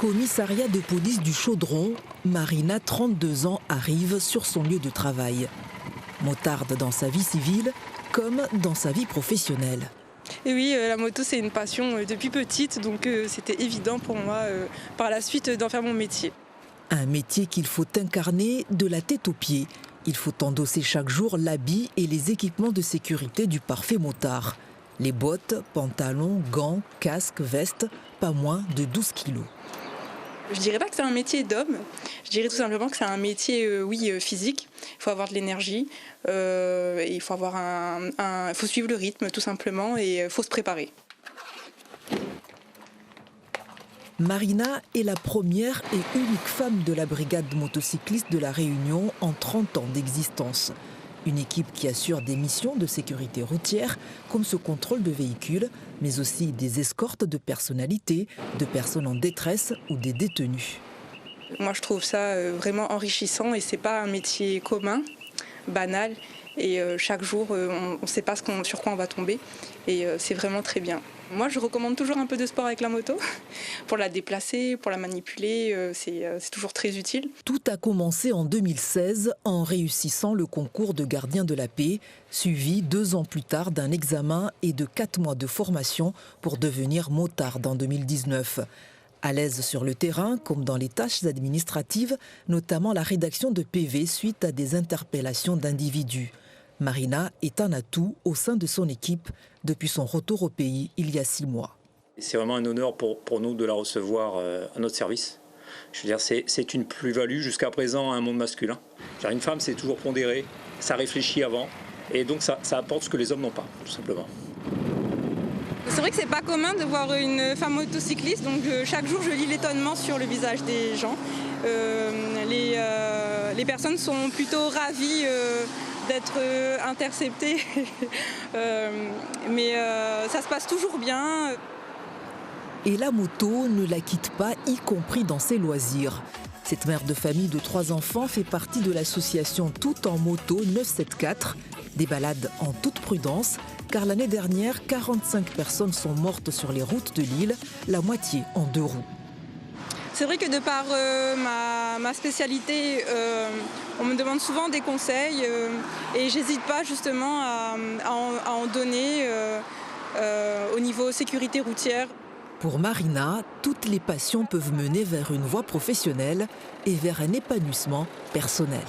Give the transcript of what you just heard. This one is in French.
Commissariat de police du Chaudron, Marina, 32 ans, arrive sur son lieu de travail. Motarde dans sa vie civile comme dans sa vie professionnelle. Et oui, la moto c'est une passion depuis petite, donc c'était évident pour moi par la suite d'en faire mon métier. Un métier qu'il faut incarner de la tête aux pieds. Il faut endosser chaque jour l'habit et les équipements de sécurité du parfait motard. Les bottes, pantalons, gants, casques, vestes, pas moins de 12 kilos. Je dirais pas que c'est un métier d'homme, je dirais tout simplement que c'est un métier physique. Il faut avoir de l'énergie, il faut faut suivre le rythme tout simplement et il faut se préparer. Marina est la première et unique femme de la brigade motocycliste de la Réunion en 30 ans d'existence. Une équipe qui assure des missions de sécurité routière comme ce contrôle de véhicules, mais aussi des escortes de personnalités, de personnes en détresse ou des détenus. Moi je trouve ça vraiment enrichissant et c'est pas un métier commun, banal. Et chaque jour on ne sait pas sur quoi on va tomber et c'est vraiment très bien. Moi je recommande toujours un peu de sport avec la moto pour la déplacer, pour la manipuler, c'est toujours très utile. Tout a commencé en 2016 en réussissant le concours de gardien de la paix, suivi 2 ans plus tard d'un examen et de 4 mois de formation pour devenir motarde en 2019. À l'aise sur le terrain, comme dans les tâches administratives, notamment la rédaction de PV suite à des interpellations d'individus. Marina est un atout au sein de son équipe depuis son retour au pays il y a 6 mois. C'est vraiment un honneur pour nous de la recevoir à notre service. Je veux dire, c'est une plus-value jusqu'à présent à un monde masculin. Une femme, c'est toujours pondéré, ça réfléchit avant, et donc ça apporte ce que les hommes n'ont pas, tout simplement. C'est vrai que c'est pas commun de voir une femme motocycliste, donc chaque jour je lis l'étonnement sur le visage des gens. Les personnes sont plutôt ravies d'être interceptées, mais ça se passe toujours bien. Et la moto ne la quitte pas, y compris dans ses loisirs. Cette mère de famille de 3 enfants fait partie de l'association Tout en Moto 974, des balades en toute prudence, car l'année dernière, 45 personnes sont mortes sur les routes de l'île, la moitié en 2 roues. C'est vrai que de par ma spécialité, on me demande souvent des conseils et j'hésite pas justement à en donner au niveau sécurité routière. Pour Marina, toutes les passions peuvent mener vers une voie professionnelle et vers un épanouissement personnel.